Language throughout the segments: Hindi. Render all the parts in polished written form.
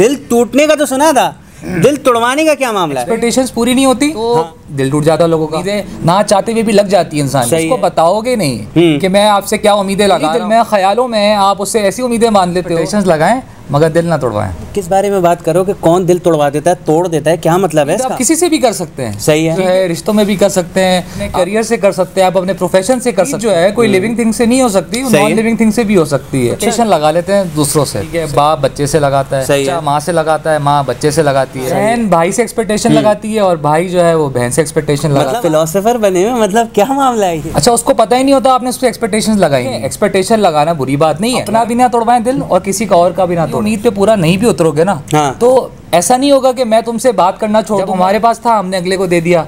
दिल टूटने का तो सुना था, दिल तोड़वाने का क्या मामला है? एक्सपेक्टेशंस पूरी नहीं होती तो दिल टूट जाता है लोगों का। उम्मीदें ना चाहते हुए भी लग जाती है इंसान। उसको बताओगे नहीं कि मैं आपसे क्या उम्मीदें लगा रहा हूं, मैं ख्यालों में आप उससे ऐसी उम्मीदें मान लेते हो। एक्सपेक्टेशंस लगाएं मगर दिल ना तोड़वाएं। किस बारे में बात करो कि कौन दिल तोड़वा देता है, तोड़ देता है, क्या मतलब है इसका? आप किसी से भी कर सकते हैं। सही है, जो है रिश्तों में भी कर सकते हैं, अपने करियर से कर सकते हैं, आप अपने प्रोफेशन से कर सकते हैं। जो है कोई लिविंग थिंग से नहीं हो सकती, नॉन लिविंग थिंग से भी हो सकती है। एक्सपेक्टेशन लगा लेते हैं दूसरों से, ठीक है, बाप बच्चे से लगाता है, बच्चा माँ से लगाता है, माँ बच्चे से लगाती है, बहन भाई से एक्सपेक्टेशन लगाती है और भाई जो है वो बहन से एक्सपेक्टेशन लगाता है। फिलोसोफर बने हुए, मतलब क्या मामला है ये? अच्छा, उसको पता ही नहीं होता आपने उस पर एक्सपेक्टेशंस लगाई। एक्सपेक्टेशन लगाना बुरी बात नहीं है, अपना भी ना तोड़वाएं दिल और किसी का और का भी ना तोड़वाएं। उम्मीद पे पूरा नहीं भी उतरोगे ना तो ऐसा नहीं होगा कि मैं तुमसे बात करना छोड़ दूं। हमारे पास था, हमने अगले को दे दिया,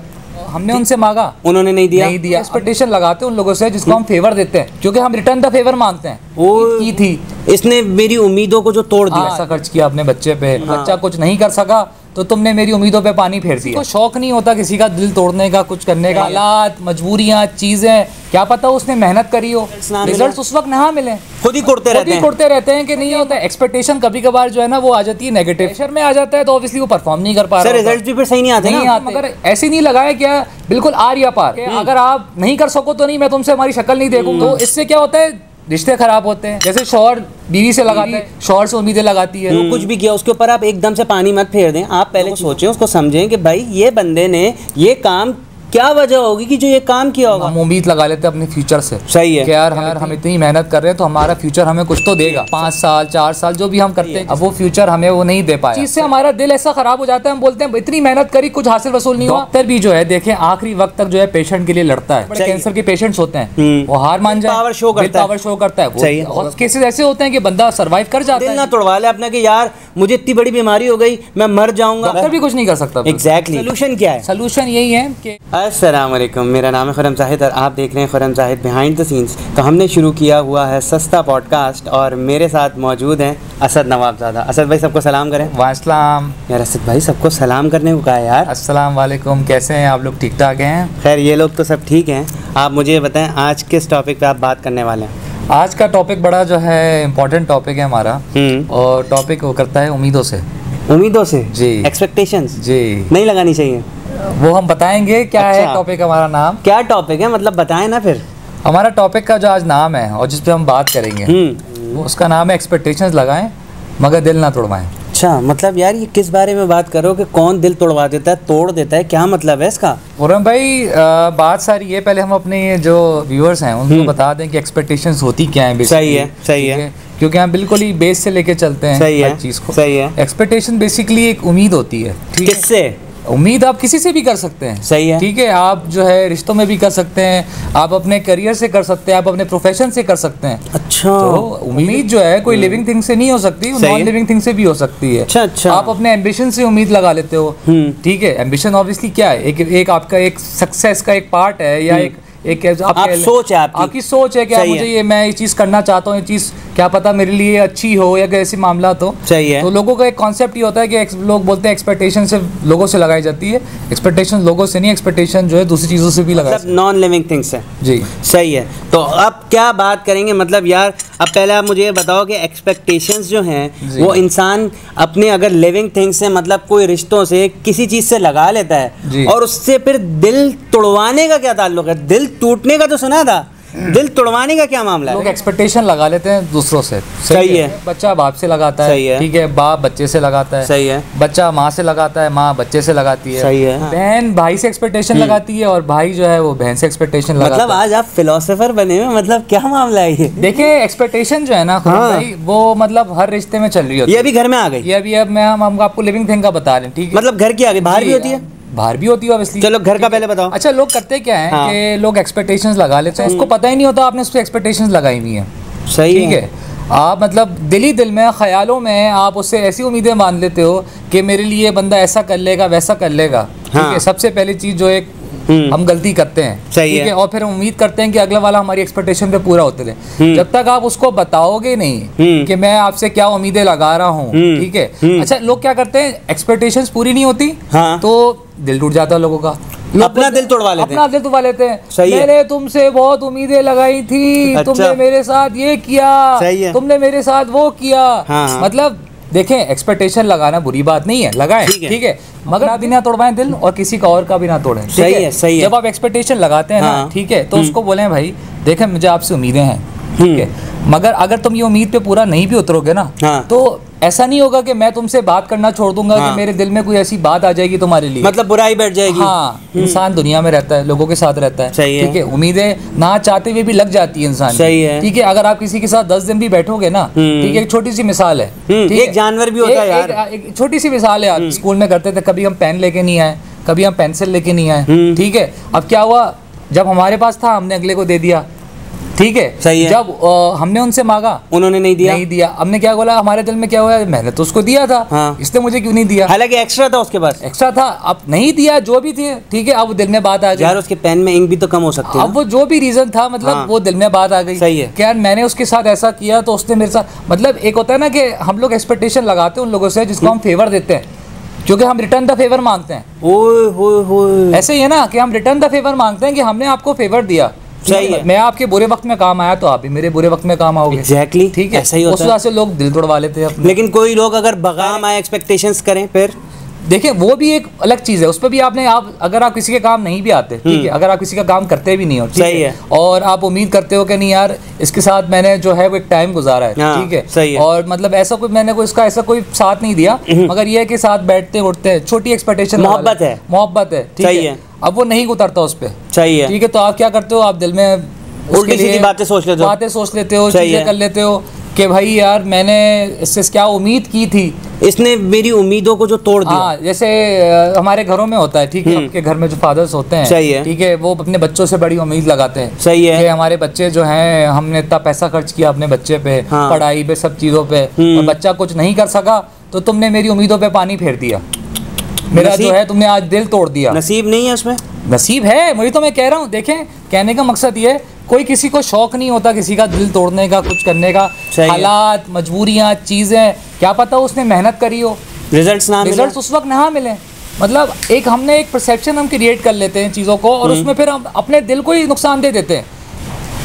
हमने उनसे मांगा, उन्होंने नहीं दिया। एक्सपेक्टेशन लगाते हैं उन लोगों से जिसको हम फेवर देते हैं, क्योंकि हम रिटर्न द फेवर मांगते हैं। वो की थी, इसने मेरी उम्मीदों को जो तोड़ दिया, ऐसा खर्च किया अपने बच्चे पे, बच्चा कुछ नहीं कर सका तो तुमने मेरी उम्मीदों पे पानी फेर दिया। तो शौक नहीं होता किसी का दिल तोड़ने का, कुछ करने का, हालात, मजबूरियां, चीजें, क्या पता उसने मेहनत करी हो, रिजल्ट उस वक्त ना मिले, खुद ही कोड़ते रहते हैं कि नहीं होता। एक्सपेक्टेशन कभी कभार जो है ना वो आ जाती है नेगेटिव, प्रेशर में आ जाता है तो ऑब्वियसली वो परफॉर्म नहीं कर पा रहा, रिजल्ट भी फिर सही नहीं आते। मगर ऐसे नहीं लगाया क्या बिल्कुल आर या पार, अगर आप नहीं कर सको तो नहीं, मैं तुमसे हमारी शक्ल नहीं देखूंगा। तो इससे क्या होता है, रिश्ते खराब होते हैं। जैसे शौहर बीवी से लगाते हैं, शौहर से उम्मीदें लगाती है। तो कुछ भी किया उसके ऊपर आप एकदम से पानी मत फेर दें, आप पहले सोचें, उसको समझें कि भाई ये बंदे ने ये काम, क्या वजह होगी कि जो ये काम किया होगा। हम उम्मीद लगा लेते हैं अपने फ्यूचर से। सही है कि यार हम इतनी मेहनत कर रहे हैं तो हमारा फ्यूचर हमें कुछ तो देगा। 5 साल 4 साल जो भी हम करते हैं, अब वो फ्यूचर हमें वो नहीं दे पाया, इससे हमारा दिल ऐसा खराब हो जाता है, हम बोलते हैं इतनी मेहनत करी कुछ हासिल वसूल नहीं हुआ। डॉक्टर भी जो है देखें आखिरी वक्त तक जो है पेशेंट के लिए लड़ता है। बड़े कैंसर के पेशेंट्स होते हैं, वो हार मान जाए, पावर शो करता है। बहुत केसेस ऐसे होते हैं कि बंदा सर्वाइव कर जाता है। दिल ना तोड़वा ले अपना कि यार मुझे इतनी बड़ी बीमारी हो गई, मैं मर जाऊंगा, डॉक्टर भी कुछ नहीं कर सकता। एग्जैक्टली। सोल्यूशन क्या है? सोल्यूशन यही है कि अस्सलाम वालेकुम, मेरा नाम है खुर्रम जाहिद और आप देख रहे हैं Khurram Zahid behind the scenes. तो हमने शुरू किया हुआ है सस्ता पॉडकास्ट और मेरे साथ मौजूद हैं असद नवाबजादा। असद भाई सबको सलाम करें। वालेकुम। यार असद भाई सबको सलाम करने को कहा यार। अस्सलाम वालेकुम, कैसे हैं आप लोग? ठीक ठाक हैं? खैर ये लोग तो सब ठीक हैं। आप मुझे बताएं आज किस टॉपिक पे आप बात करने वाले हैं? आज का टॉपिक बड़ा जो है इम्पोर्टेंट टॉपिक है हमारा, और टॉपिक वो करता है उम्मीदों से। उम्मीदों से जी, एक्सपेक्टेशंस जी नहीं लगानी चाहिए, वो हम बताएंगे। क्या है टॉपिक, हमारा नाम क्या टॉपिक है, मतलब बताएं ना। फिर हमारा टॉपिक का जो आज नाम है और जिस पे हम बात करेंगे उसका नाम है एक्सपेक्टेशंस लगाएं मगर दिल ना तोड़वाएं। अच्छा, मतलब यार ये किस बारे में बात करो कि कौन दिल तोड़वा देता है, तोड़ देता है, क्या मतलब है इसका? खुर्रम भाई बात सारी ये, पहले हम अपने जो व्यूअर्स हैं उनको बता दें कि एक्सपेक्टेशंस होती क्या है। सही है, सही है, क्योंकि हम बिल्कुल ही बेस से लेके चलते हैं हर चीज़ को। सही है। एक्सपेक्टेशन बेसिकली एक उम्मीद होती है। किससे? उम्मीद आप किसी से भी कर सकते हैं। सही है, ठीक है, आप जो है रिश्तों में भी कर सकते हैं, आप अपने करियर से कर सकते हैं, आप अपने प्रोफेशन से कर सकते हैं। अच्छा, तो उम्मीद जो है कोई लिविंग थिंग से नहीं हो सकती, नॉन लिविंग थिंग से भी हो सकती है। अच्छा, आप अपने एम्बिशन से उम्मीद लगा लेते हो। ठीक है, एम्बिशन ऑब्वियसली क्या है, एक आपका एक सक्सेस का एक पार्ट है, या एक सोच है, आपकी सोच है कि मुझे मैं ये चीज़ करना चाहता हूँ, ये चीज़ क्या पता मेरे लिए अच्छी हो या कैसी मामला तो सही है। तो लोगों का एक कॉन्सेप्ट ये होता है कि लोग बोलते हैं एक्सपेक्टेशन से लोगों से लगाई जाती है। एक्सपेक्टेशन लोगों से नहीं, एक्सपेक्टेशन जो है दूसरी चीज़ों से भी लगाई, नॉन लिविंग थिंग्स है। जी सही है। तो अब क्या बात करेंगे, मतलब यार अब पहले आप मुझे ये बताओ कि एक्सपेक्टेशंस जो हैं वो इंसान अपने अगर लिविंग थिंग्स से, मतलब कोई रिश्तों से, किसी चीज़ से लगा लेता है और उससे फिर दिल तोड़वाने का क्या ताल्लुक है? दिल टूटने का तो सुना था, दिल तोड़वाने का क्या मामला है? लोग एक्सपेक्टेशन लगा लेते हैं दूसरों से। सही है। बच्चा बाप से लगाता है, ठीक है, बाप बच्चे से लगाता है, सही है। बच्चा माँ से लगाता है, माँ बच्चे से लगाती है, सही है। बहन भाई से एक्सपेक्टेशन लगाती है और भाई जो है वो बहन से एक्सपेक्टेशन लगाता है। मतलब आज आप फिलोसोफर बने हुए, मतलब क्या मामला है ये? देखिए एक्सपेक्टेशन जो है ना भाई, वो मतलब हर रिश्ते में चल रही होती है। ये अभी घर में आ गई, ये अभी अब हम आपको लिविंग थिंग का बता रहे हैं, ठीक है, मतलब घर की आ गई, बाहर भी होती है? बाहर भी होती है ऑब्वियसली। चलो घर का पहले बताओ। अच्छा, लोग करते क्या है कि लोग एक्सपेक्टेशंस लगा लेते हैं, उसको पता ही नहीं होता आपने उस पर एक्सपेक्टेशंस लगाई हुई हैं। सही ठीक है, आप मतलब दिल ही दिल में, ख्यालों में आप उससे ऐसी उम्मीदें मान लेते हो कि मेरे लिए बंदा ऐसा कर लेगा, वैसा कर लेगा। ठीक है, सबसे पहली चीज़ जो एक हम गलती करते हैं, ठीक है, और फिर हम उम्मीद करते हैं कि अगला वाला हमारी एक्सपेक्टेशन पे पूरा होते रहे। जब तक आप उसको बताओगे नहीं कि मैं आपसे क्या उम्मीदें लगा रहा हूँ, ठीक है। अच्छा, लोग क्या करते हैं, एक्सपेक्टेशंस पूरी नहीं होती तो दिल टूट जाता है लोगों का, अपना दिल तोड़वा लेते हैं, अपना दिल तोड़वा लेते हैं। सही मैंने तुमसे बहुत उम्मीदें लगाई थी, तुमने मेरे साथ ये किया, तुमने मेरे साथ वो किया। मतलब देखें एक्सपेक्टेशन लगाना बुरी बात नहीं है, लगाएं, ठीक है, मगर भी ना तोड़वाएं दिल और किसी का और का भी ना तोड़ें। सही है, सही है। जब आप एक्सपेक्टेशन लगाते हैं ना, ठीक है, तो उसको बोलें भाई देखें मुझे आपसे उम्मीदें हैं, ठीक है, मगर अगर तुम ये उम्मीद पे पूरा नहीं भी उतरोगे ना, तो ऐसा नहीं होगा कि मैं तुमसे बात करना छोड़ दूंगा, कि मेरे दिल में कोई ऐसी बात आ जाएगी तुम्हारे लिए, मतलब बुराई बैठ जाएगी। हाँ, इंसान दुनिया में रहता है, लोगों के साथ रहता है, ठीक है, उम्मीदें ना चाहते हुए भी लग जाती है इंसान, सही है, ठीक है। अगर आप किसी के साथ 10 दिन भी बैठोगे ना, ठीक है, एक छोटी सी मिसाल है, एक जानवर भी होता है यार, एक छोटी सी मिसाल है यार, स्कूल में करते थे, कभी हम पेन लेके नहीं आए, कभी हम पेंसिल लेके नहीं आए, ठीक है, अब क्या हुआ, जब हमारे पास था हमने अगले को दे दिया, ठीक है, सही है। जब हमने उनसे मांगा उन्होंने नहीं दिया, हमने क्या बोला, हमारे दिल में क्या हुआ, मैंने तो उसको दिया था, हाँ। इसने मुझे क्यों नहीं दिया, हालांकि एक्स्ट्रा था उसके पास, एक्स्ट्रा था, अब नहीं दिया, जो भी थे, ठीक है, अब दिल में बात आ गई यार, उसके पेन में इंक भी तो कम हो सकती है, अब वो जो भी रीजन था, मतलब हाँ। वो दिल में बात आ गई, सही है, क्या मैंने उसके साथ ऐसा किया तो उसने मेरे साथ, मतलब एक होता है ना कि हम लोग एक्सपेक्टेशन लगाते हैं उन लोगों से जिसको हम फेवर देते हैं, क्योंकि हम रिटर्न द फेवर मांगते हैं, ओए ऐसे ही है ना कि हम रिटर्न द फेवर मांगते हैं कि हमने आपको फेवर दिया, सही है, मैं आपके बुरे वक्त में काम आया तो आप भी मेरे बुरे वक्त में काम आओगे, एग्जैक्टली, ठीक है, ऐसा ही होता है। उस वजह से लोग दिल तोड़वा लेते हैं अपने। लेकिन कोई लोग अगर बगाम आए एक्सपेक्टेशंस करें, फिर देखिए वो भी एक अलग चीज है, उस पर भी आपने अगर आप किसी के काम नहीं भी आते, ठीक है, अगर आप किसी का काम करते भी नहीं हो, सही है, और आप उम्मीद करते हो कि नहीं यार इसके साथ मैंने जो है वो एक टाइम गुजारा है, ठीक है, सही है, और मतलब ऐसा कोई मैंने कोई इसका ऐसा कोई साथ नहीं दिया, मगर ये है कि साथ बैठते उठते हैं, छोटी एक्सपेक्टेशन, मोहब्बत है, ठीक है, अब वो नहीं उतरता उस पर, सही है, ठीक है, तो आप क्या करते हो, आप दिल में उल्टी सीधी बातें सोच लेते हो, चीजें कर लेते हो कि भाई यार मैंने इससे क्या उम्मीद की थी, इसने मेरी उम्मीदों को जो तोड़ दिया। हाँ, जैसे हमारे घरों में होता है, ठीक है, आपके घर में जो फादर्स होते हैं, सही है, ठीक है, वो अपने बच्चों से बड़ी उम्मीद लगाते हैं, सही है, कि हमारे बच्चे जो हैं, हमने इतना पैसा खर्च किया अपने बच्चे पे, हाँ। पढ़ाई पे, सब चीज़ों पे, और बच्चा कुछ नहीं कर सका तो तुमने मेरी उम्मीदों पे पानी फेर दिया, मेरा जो है तुमने आज दिल तोड़ दिया। नसीब नहीं है उसमें, नसीब है, मुझे तो मैं कह रहा हूँ, देखें कहने का मकसद ये, कोई किसी को शौक नहीं होता किसी का दिल तोड़ने का, कुछ करने का, हालात, मजबूरियाँ, चीज़ें, क्या पता उसने मेहनत करी हो, रिजल्ट्स उस वक्त ना मिले, मतलब एक हमने एक परसेप्शन हम क्रिएट कर लेते हैं चीज़ों को, और उसमें फिर हम अपने दिल को ही नुकसान दे देते हैं,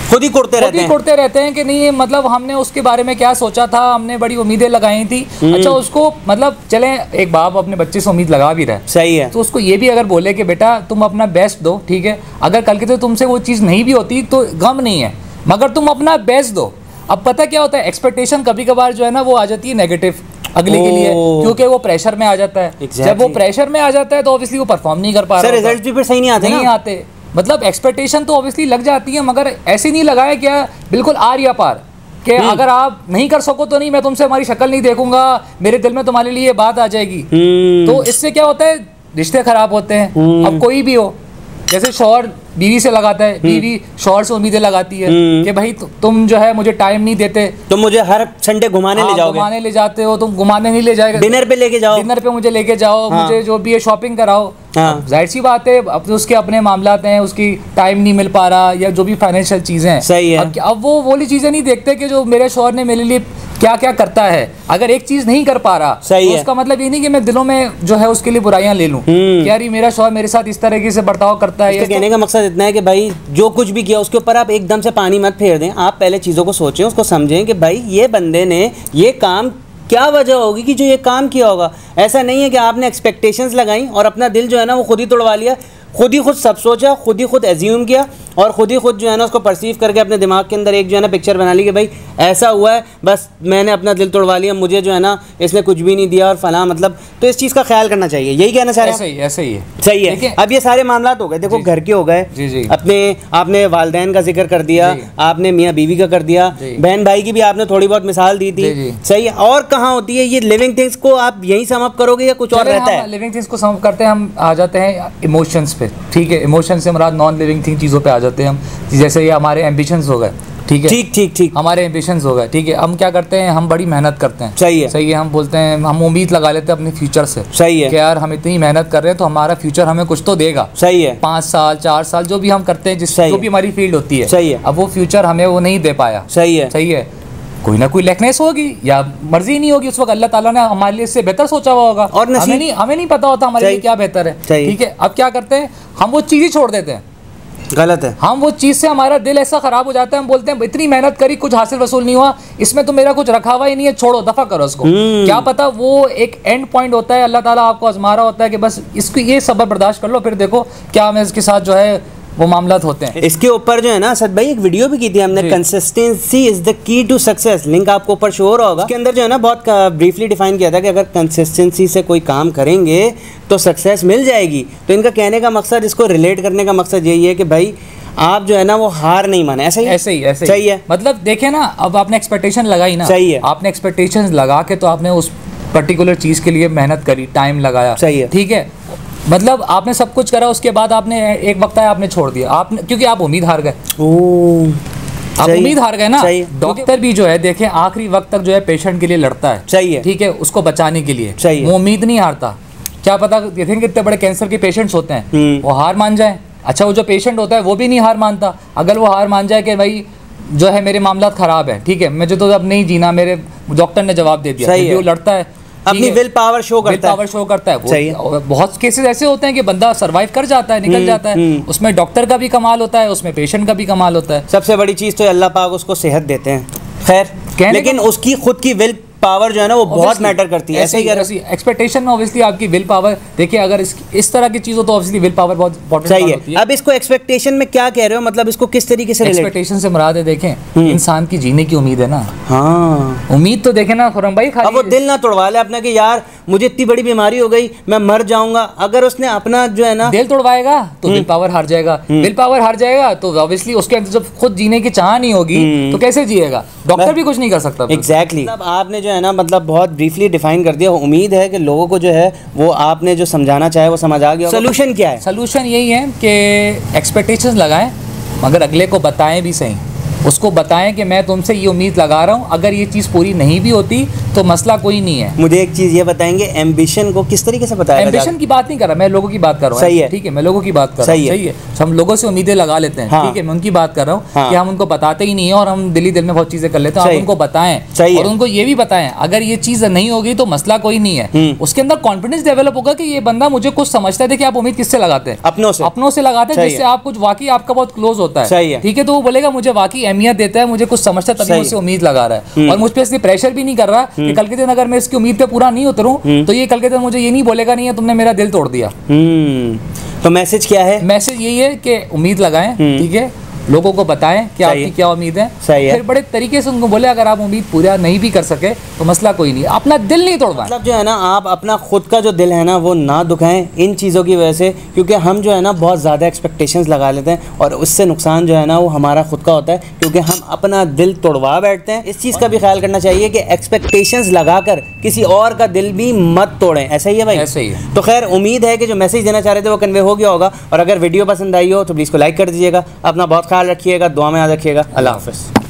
खुद ही कुड़ते रहते हैं कि नहीं, मतलब हमने उसके बारे में क्या सोचा था, हमने बड़ी उम्मीदें लगाई थी, अच्छा उसको मतलब चले, एक बाप अपने बच्चे से उम्मीद लगा भी रहा है, सही है, तो उसको ये भी अगर बोले कि बेटा तुम अपना बेस्ट दो, ठीक है, अगर कल के तो तुमसे वो चीज़ नहीं भी होती तो गम नहीं है, मगर तुम अपना बेस्ट दो। अब पता क्या होता है, एक्सपेक्टेशन कभी कभार जो है ना वो आ जाती है नेगेटिव अगले के लिए, क्योंकि वो प्रेशर में आ जाता है, जब वो प्रेशर में आ जाता है तो ऑब्वियसली वो परफॉर्म नहीं कर पा रहा, रिजल्ट भी फिर सही नहीं आते, मतलब एक्सपेक्टेशन तो ऑब्वियसली लग जाती है, मगर ऐसे नहीं लगाया क्या बिल्कुल आर या पार, कि अगर आप नहीं कर सको तो नहीं, मैं तुमसे हमारी शक्ल नहीं देखूंगा, मेरे दिल में तुम्हारे लिए बात आ जाएगी, तो इससे क्या होता है, रिश्ते खराब होते हैं। अब कोई भी हो, जैसे शौहर बीवी से लगाता है, बीवी शौहर से उम्मीदें लगाती है कि भाई तुम जो है मुझे टाइम नहीं देते, तुम मुझे हर संडे घुमाने ले जाओगे, घुमाने ले जाते हो, तुम घुमाने नहीं ले जाएगा, डिनर पे लेके जाओ, डिनर पे मुझे लेके जाओ, मुझे जो भी है शॉपिंग कराओ, जाहिर सी बात है अब तो उसके अपने मामलात हैं, उसकी टाइम नहीं मिल पा रहा, या जो भी फाइनेंशियल चीजें हैं, सही है, अब वो वाली चीजें नहीं देखते कि जो मेरे शौहर ने मेरे लिए क्या क्या करता है, अगर एक चीज नहीं कर पा रहा तो उसका मतलब ये नहीं कि मैं दिलों में जो है उसके लिए बुराइयां ले लूं, यार ये मेरा शौहर मेरे साथ इस तरीके से बर्ताव करता है, कहने का मकसद इतना है कि भाई जो कुछ भी किया उसके ऊपर आप एकदम से पानी मत फेर दें, आप पहले चीज़ों को सोचें, उसको समझें कि भाई ये बंदे ने ये काम क्या वजह होगी कि जो ये काम किया होगा। ऐसा नहीं है कि आपने एक्सपेक्टेशंस लगाई और अपना दिल जो है ना वो खुद ही तोड़वा लिया, खुद ही खुद सब सोचा, खुद ही खुद एज्यूम किया और खुद ही खुद जो है ना उसको परसीव करके अपने दिमाग के अंदर एक जो है ना पिक्चर बना ली कि भाई ऐसा हुआ है, बस मैंने अपना दिल तोड़वा लिया, मुझे जो है ना इसने कुछ भी नहीं दिया और फलां, मतलब तो इस चीज़ का ख्याल करना चाहिए, यही कहना चाह रहे हैं। ऐसे ही है, सही है। अब ये सारे मामला हो गए, देखो घर के हो गए, अपने आपने वालदैन का जिक्र कर दिया, आपने मियाँ बीवी का कर दिया, बहन भाई की भी आपने थोड़ी बहुत मिसाल दी थी, सही है। और कहाँ होती है ये लिविंग थिंग्स को आप यहीं सम अप करोगे या कुछ और रहता है? लिविंग थिंग्स को सम अप करते हैं, हम आ जाते हैं इमोशंस पे, ठीक है, इमोशन से मुराद नॉन लिविंग थिंग चीज़ों पे आ जाते हैं हम, जैसे ये हमारे एम्बिशंस हो गए, ठीक है, ठीक हमारे एम्बिशंस हो गए, ठीक है, हम क्या करते हैं, हम बड़ी मेहनत करते हैं, सही है, हम बोलते हैं, हम उम्मीद लगा लेते हैं अपने फ्यूचर से, सही है, कि यार हम इतनी मेहनत कर रहे हैं तो हमारा फ्यूचर हमें कुछ तो देगा, सही है, 5 साल 4 साल जो भी हम करते हैं, जो भी हमारी फील्ड होती है, सही है, अब वो फ्यूचर हमें वो नहीं दे पाया, सही है, कोई ना कोई लेकनेस होगी या मर्जी नहीं होगी, उस वक्त अल्लाह ताला ने हमारे लिए इससे बेहतर सोचा हुआ होगा और हमें नहीं पता होता हमारे लिए क्या बेहतर है, ठीक है। अब क्या करते हैं, हम वो चीज़ ही छोड़ देते हैं, गलत है। हम वो चीज़ से हमारा दिल ऐसा ख़राब हो जाता है, हम बोलते हैं इतनी मेहनत करी, कुछ हासिल वसूल नहीं हुआ, इसमें तो मेरा कुछ रखा हुआ ही नहीं है, छोड़ो, दफ़ा करो उसको। क्या पता वो एक एंड पॉइंट होता है, अल्लाह ताला आपको आजमा रहा होता है कि बस इसको ये सब्र बर्दाश्त कर लो, फिर देखो क्या मैं इसके साथ जो है वो मामलात होते हैं। इसके ऊपर जो है ना असद भाई एक वीडियो भी की थी हमने, consistency is the key to success, link आपको ऊपर शो हो रहा होगा। इसके अंदर जो है ना बहुत ब्रीफली डिफाइन किया था कि अगर कंसिस्टेंसी से कोई काम करेंगे तो सक्सेस मिल जाएगी। तो इनका कहने का मकसद, इसको रिलेट करने का मकसद यही है कि भाई आप जो है ना वो हार नहीं माने। ऐसा ही सही है। मतलब देखे ना, अब आपने एक्सपेक्टेशन लगाई ना, सही है, आपने एक्सपेक्टेशन लगा के तो आपने उस पर्टिकुलर चीज़ के लिए मेहनत करी, टाइम लगाया, सही है, ठीक है, मतलब आपने सब कुछ करा, उसके बाद आपने एक वक्त आया आपने छोड़ दिया, आपने, क्योंकि आप उम्मीद हार गए। आप उम्मीद हार गए ना। डॉक्टर भी जो है देखें आखिरी वक्त तक जो है पेशेंट के लिए लड़ता है, सही है, ठीक है, उसको बचाने के लिए, सही है, वो उम्मीद नहीं हारता। क्या पता देखें कितने बड़े कैंसर के पेशेंट्स होते हैं, वो हार मान जाए। अच्छा, वो जो पेशेंट होता है वो भी नहीं हार मानता। अगर वो हार मान जाए कि भाई जो है मेरे मामला ख़राब है, ठीक है, मुझे तो अब नहीं जीना, मेरे डॉक्टर ने जवाब दे दिया, वो लड़ता है, अपनी विल पावर शो करता है। वो बहुत केसेस ऐसे होते हैं कि बंदा सरवाइव कर जाता है, निकल जाता है, उसमें डॉक्टर का भी कमाल होता है, उसमें पेशेंट का भी कमाल होता है। सबसे बड़ी चीज़ तो अल्लाह पाक उसको सेहत देते हैं, खैर, लेकिन उसकी खुद की विल पावर जो है ना वो बहुत मैटर करती है। ऐसे ही एक्सपेक्टेशन में ऑब्वियसली आपकी विल पावर, देखिए अगर इस तरह की चीज़ हो तो ऑब्वियसली विल पावर बहुत इंपॉर्टेंट सही है। अब इसको एक्सपेक्टेशन में क्या कह रहे हो, मतलब इसको किस तरीके से एक्सपेक्टेशन से मुराद है, देखें इंसान की जीने की उम्मीद है ना। हाँ, उम्मीद तो देखें ना खुरम भाई, अब वो दिल ना तोड़वा ले अपना कि यार मुझे इतनी बड़ी बीमारी हो गई, मैं मर जाऊंगा। अगर उसने अपना जो है ना दिल तोड़वाएगा तो विल पावर हार जाएगा, विल पावर हार जाएगा तो ऑब्वियसली उसके अंदर जब खुद जीने की चाह नहीं होगी तो कैसे जिएगा, डॉक्टर भी कुछ नहीं कर सकता। एग्जैक्टली, आपने जो है ना मतलब बहुत ब्रीफली डिफाइन कर दिया। उम्मीद है कि लोगों को जो है वो आपने जो समझाना चाहे वो समझ आ गया। सोल्यूशन क्या है? सोल्यूशन यही है कि एक्सपेक्टेशंस लगाएं, मगर अगले को बताएं भी सही, उसको बताएं कि मैं तुमसे ये उम्मीद लगा रहा हूँ, अगर ये चीज़ पूरी नहीं भी होती तो मसला कोई नहीं है। मुझे एक चीज़ ये बताएंगे, एम्बिशन को किस तरीके से बताया? एम्बिशन की बात नहीं कर रहा मैं, लोगों की बात कर रहा हूँ। सही है, ठीक है, मैं लोगों की बात कर रहा हूँ। सही है, हम लोगों से उम्मीदें लगा लेते हैं, ठीक है, मैं उनकी बात कर रहा हूँ कि हम उनको बताते ही नहीं है और हम दिली दिल में बहुत चीज़ें कर लेते हैं। आप उनको बताएं और उनको ये भी बताएं अगर ये चीज़ नहीं होगी तो मसला कोई नहीं है। उसके अंदर कॉन्फिडेंस डेवलप होगा कि ये बंदा मुझे कुछ समझता है। देखिए आप उम्मीद किससे लगाते हैं? अपनों से लगाते हैं, जिससे आप कुछ वाकई आपका बहुत क्लोज होता है, ठीक है, तो वो बोलेगा मुझे वाकई अहमियत देता है, मुझे कुछ समझता है, तभी मुझसे उम्मीद लगा रहा है और मुझ पे इसलिए प्रेशर भी नहीं कर रहा कि कल के दिन अगर मैं इसकी उम्मीद पे पूरा नहीं उतरूं तो ये कल के दिन मुझे ये नहीं बोलेगा नहीं है तुमने मेरा दिल तोड़ दिया। तो मैसेज क्या है? मैसेज यही है कि उम्मीद लगाएं, ठीक है, लोगों को बताएं कि आपकी क्या उम्मीद है, फिर बड़े तरीके से उनको बोले अगर आप उम्मीद पूरा नहीं भी कर सके तो मसला कोई नहीं, अपना दिल नहीं तोड़वाएं। मतलब जो है ना आप अपना खुद का जो दिल है ना वो ना दुखाएं इन चीज़ों की वजह से, क्योंकि हम जो है ना बहुत ज़्यादा एक्सपेक्टेशंस लगा लेते हैं और उससे नुकसान जो है ना वो हमारा खुद का होता है, क्योंकि हम अपना दिल तोड़वा बैठते हैं। इस चीज़ का भी ख्याल करना चाहिए कि एक्सपेक्टेशंस लगाकर किसी और का दिल भी मत तोड़ें। ऐसा ही है भाई? ऐसा ही है। तो खैर उम्मीद है कि जो मैसेज देना चाह रहे थे वो कन्वे हो गया होगा, और अगर वीडियो पसंद आई हो तो प्लीज़ को लाइक कर दीजिएगा। अपना बहुत ख्याल रखिएगा, दुआ में याद रखिएगा। अल्लाह हाफ़िज़।